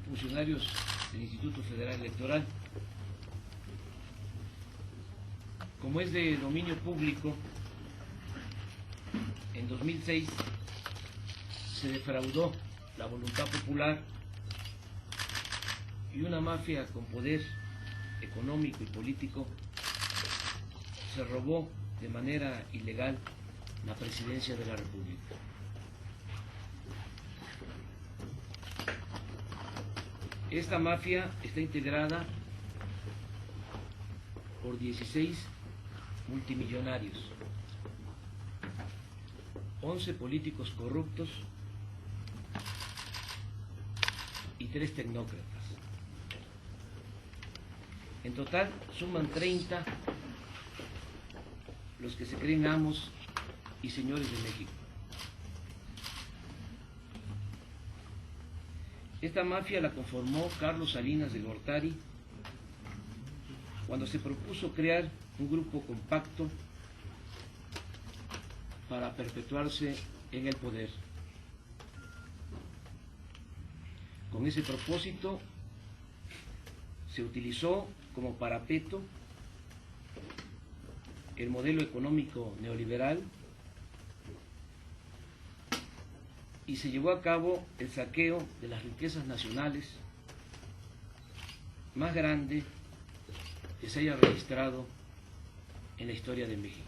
funcionarios del Instituto Federal Electoral. Como es de dominio público, en 2006 se defraudó la voluntad popular y una mafia con poder económico y político se robó de manera ilegal la presidencia de la República. Esta mafia está integrada por 16 multimillonarios, 11 políticos corruptos y 3 tecnócratas. En total suman 30 los que se creen amos y señores de México. Esta mafia la conformó Carlos Salinas de Gortari cuando se propuso crear un grupo compacto para perpetuarse en el poder. Con ese propósito se utilizó como parapeto el modelo económico neoliberal y se llevó a cabo el saqueo de las riquezas nacionales más grande que se haya registrado en la historia de México.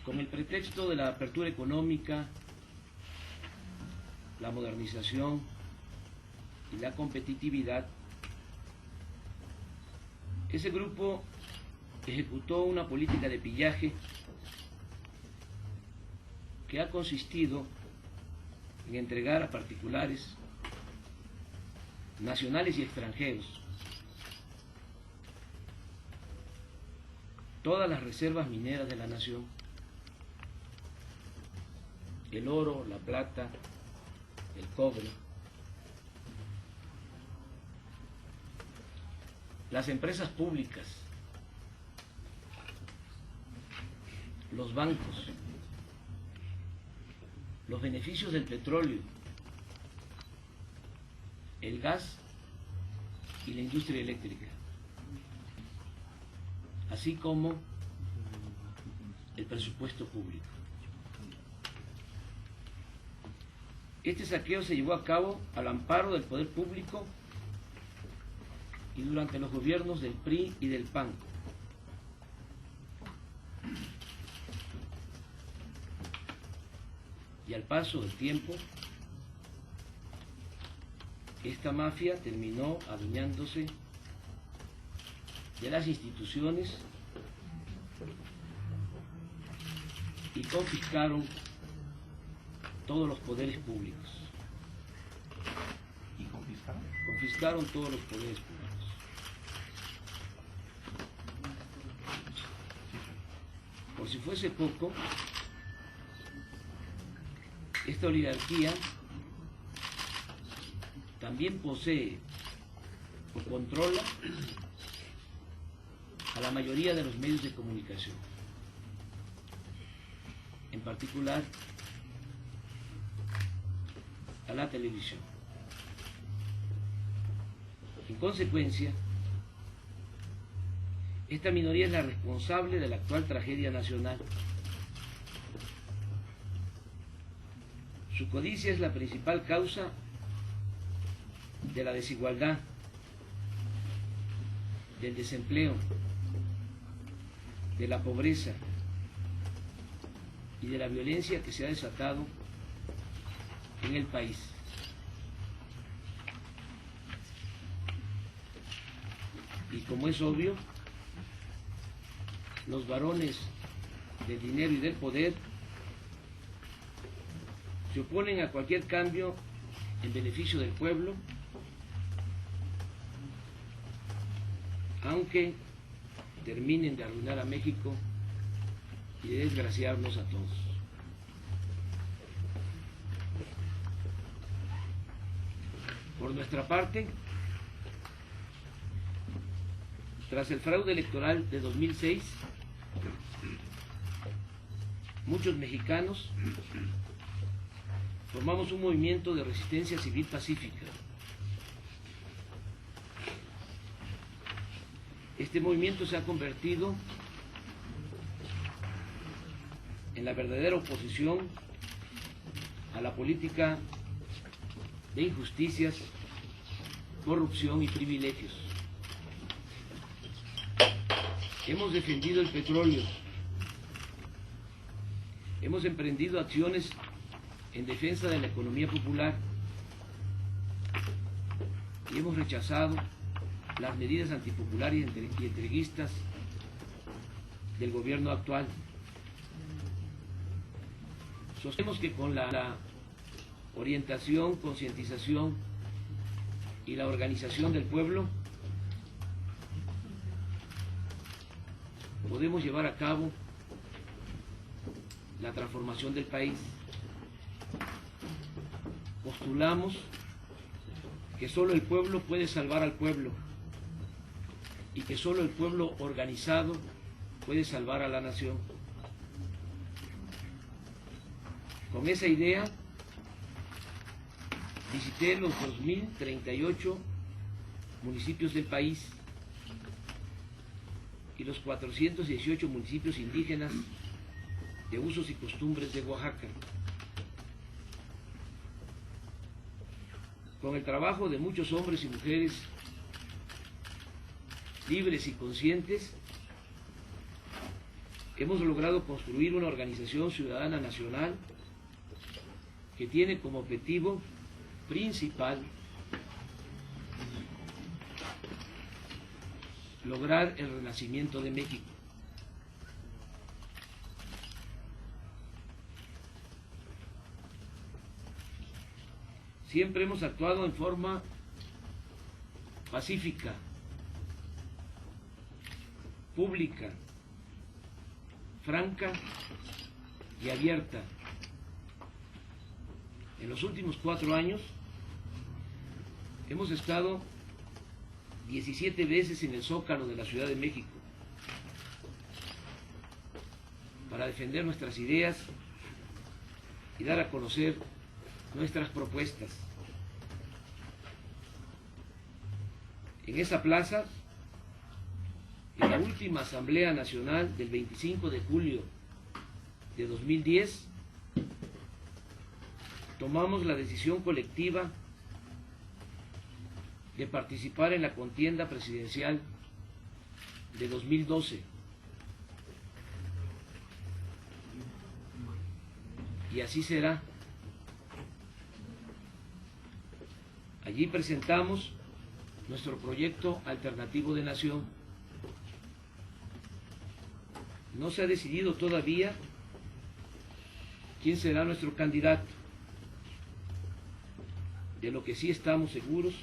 Con el pretexto de la apertura económica, la modernización y la competitividad, ese grupo ejecutó una política de pillaje que ha consistido en entregar a particulares, nacionales y extranjeros, todas las reservas mineras de la nación, el oro, la plata, el cobre, las empresas públicas, los bancos, los beneficios del petróleo, el gas y la industria eléctrica, así como el presupuesto público. Este saqueo se llevó a cabo al amparo del poder público y durante los gobiernos del PRI y del PAN. Y al paso del tiempo, esta mafia terminó adueñándose de las instituciones y confiscaron todos los poderes públicos. ¿Y confiscaron? Confiscaron todos los poderes públicos. Por si fuese poco, esta oligarquía también posee o controla a la mayoría de los medios de comunicación, en particular a la televisión. En consecuencia, esta minoría es la responsable de la actual tragedia nacional. Su codicia es la principal causa de la desigualdad, del desempleo, de la pobreza y de la violencia que se ha desatado en el país. Y como es obvio, los varones del dinero y del poder se oponen a cualquier cambio en beneficio del pueblo, aunque terminen de arruinar a México y de desgraciarnos a todos. Por nuestra parte, tras el fraude electoral de 2006, muchos mexicanos formamos un movimiento de resistencia civil pacífica. Este movimiento se ha convertido en la verdadera oposición a la política de injusticias, corrupción y privilegios. Hemos defendido el petróleo, hemos emprendido acciones en defensa de la economía popular y hemos rechazado las medidas antipopulares y entreguistas del gobierno actual. Sostenemos que con la orientación, concientización y la organización del pueblo podemos llevar a cabo la transformación del país. Postulamos que solo el pueblo puede salvar al pueblo y que solo el pueblo organizado puede salvar a la nación. Con esa idea, visité los 2038 municipios del país y los 418 municipios indígenas de usos y costumbres de Oaxaca. Con el trabajo de muchos hombres y mujeres libres y conscientes, hemos logrado construir una organización ciudadana nacional que tiene como objetivo principal lograr el renacimiento de México. Siempre hemos actuado en forma pacífica, pública, franca y abierta. En los últimos 4 años hemos estado 17 veces en el Zócalo de la Ciudad de México para defender nuestras ideas y dar a conocer nuestras propuestas. En esa plaza, en la última Asamblea Nacional del 25 de julio de 2010, tomamos la decisión colectiva de participar en la contienda presidencial de 2012. Y así será. Allí presentamos nuestro proyecto alternativo de nación. No se ha decidido todavía quién será nuestro candidato. De lo que sí estamos seguros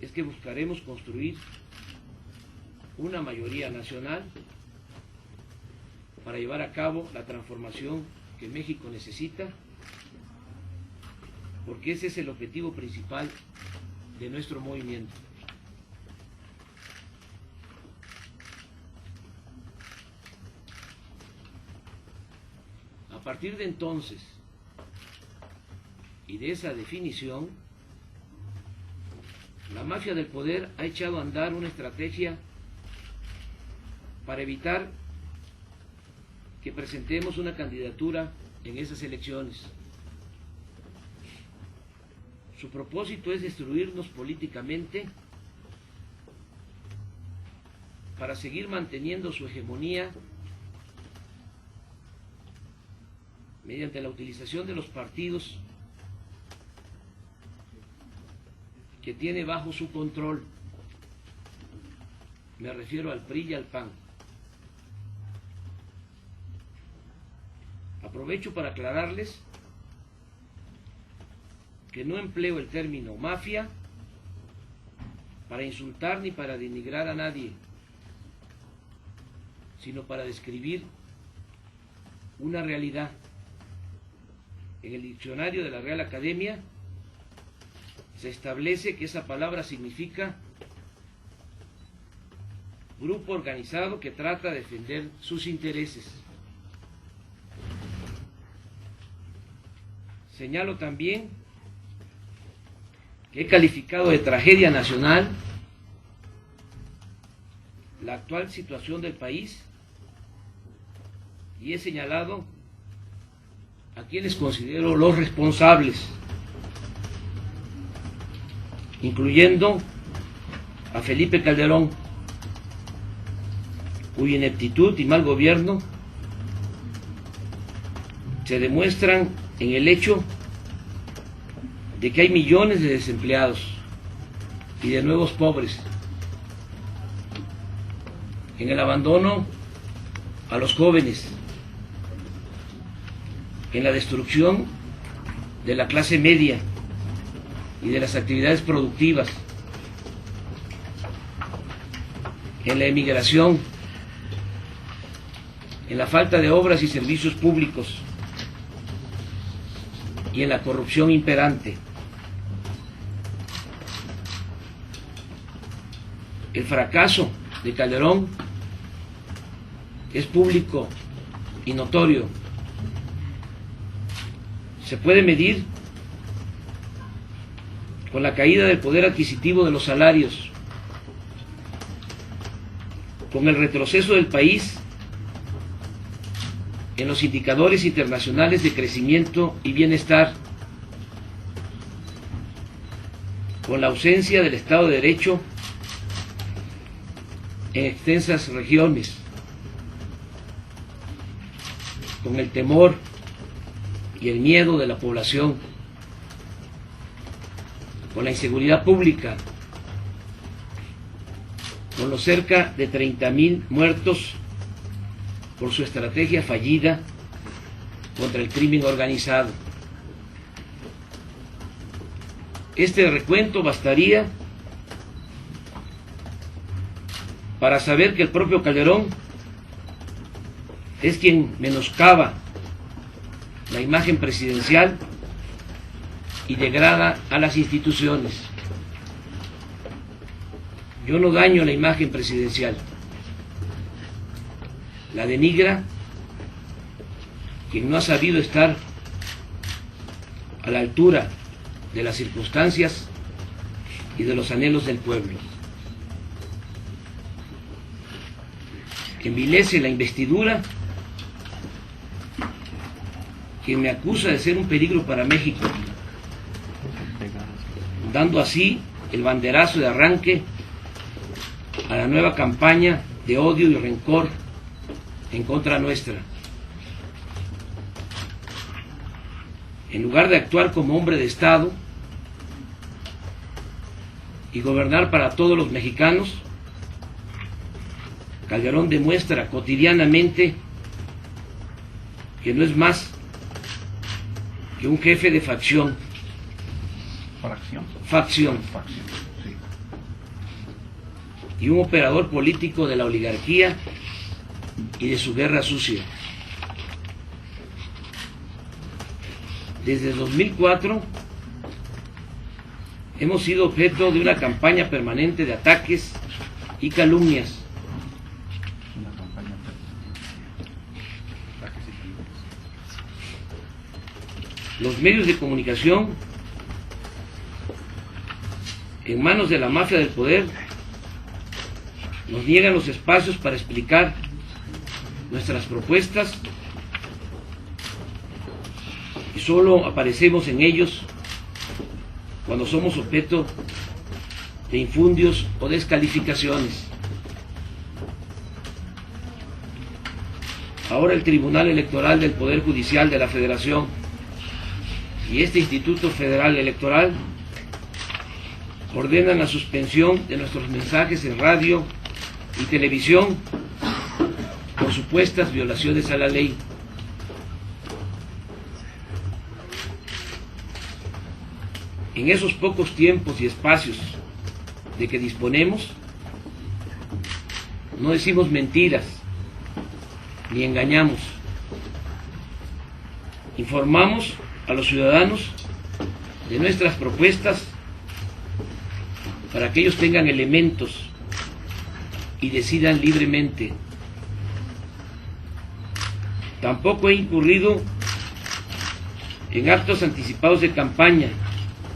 es que buscaremos construir una mayoría nacional para llevar a cabo la transformación que México necesita, porque ese es el objetivo principal de nuestro movimiento. A partir de entonces y de esa definición, la mafia del poder ha echado a andar una estrategia para evitar que presentemos una candidatura en esas elecciones. Su propósito es destruirnos políticamente para seguir manteniendo su hegemonía mediante la utilización de los partidos que tiene bajo su control. Me refiero al PRI y al PAN. Aprovecho para aclararles que no empleo el término mafia para insultar ni para denigrar a nadie, sino para describir una realidad. En el diccionario de la Real Academia se establece que esa palabra significa grupo organizado que trata de defender sus intereses. Señalo también que he calificado de tragedia nacional la actual situación del país y he señalado a quienes considero los responsables, incluyendo a Felipe Calderón, cuya ineptitud y mal gobierno se demuestran en el hecho de que hay millones de desempleados y de nuevos pobres, en el abandono a los jóvenes, en la destrucción de la clase media y de las actividades productivas, en la emigración, en la falta de obras y servicios públicos y en la corrupción imperante. El fracaso de Calderón es público y notorio. Se puede medir con la caída del poder adquisitivo de los salarios, con el retroceso del país en los indicadores internacionales de crecimiento y bienestar, con la ausencia del Estado de Derecho en extensas regiones, con el temor y el miedo de la población, con la inseguridad pública, con los cerca de 30,000 muertos por su estrategia fallida contra el crimen organizado. Este recuento bastaría para saber que el propio Calderón es quien menoscaba la imagen presidencial y degrada a las instituciones. Yo no daño la imagen presidencial, la denigra quien no ha sabido estar a la altura de las circunstancias y de los anhelos del pueblo. Envilece la investidura quien me acusa de ser un peligro para México, dando así el banderazo de arranque a la nueva campaña de odio y rencor en contra nuestra. En lugar de actuar como hombre de Estado y gobernar para todos los mexicanos, Calderón demuestra cotidianamente que no es más que un jefe de facción. Facción. Sí. Y un operador político de la oligarquía y de su guerra sucia. Desde 2004 hemos sido objeto de una campaña permanente de ataques y calumnias. Los medios de comunicación, en manos de la mafia del poder, nos niegan los espacios para explicar nuestras propuestas y solo aparecemos en ellos cuando somos objeto de infundios o descalificaciones. Ahora el Tribunal Electoral del Poder Judicial de la Federación y este Instituto Federal Electoral ordenan la suspensión de nuestros mensajes en radio y televisión por supuestas violaciones a la ley. En esos pocos tiempos y espacios de que disponemos, no decimos mentiras ni engañamos. Informamos a los ciudadanos de nuestras propuestas para que ellos tengan elementos y decidan libremente. Tampoco he incurrido en actos anticipados de campaña,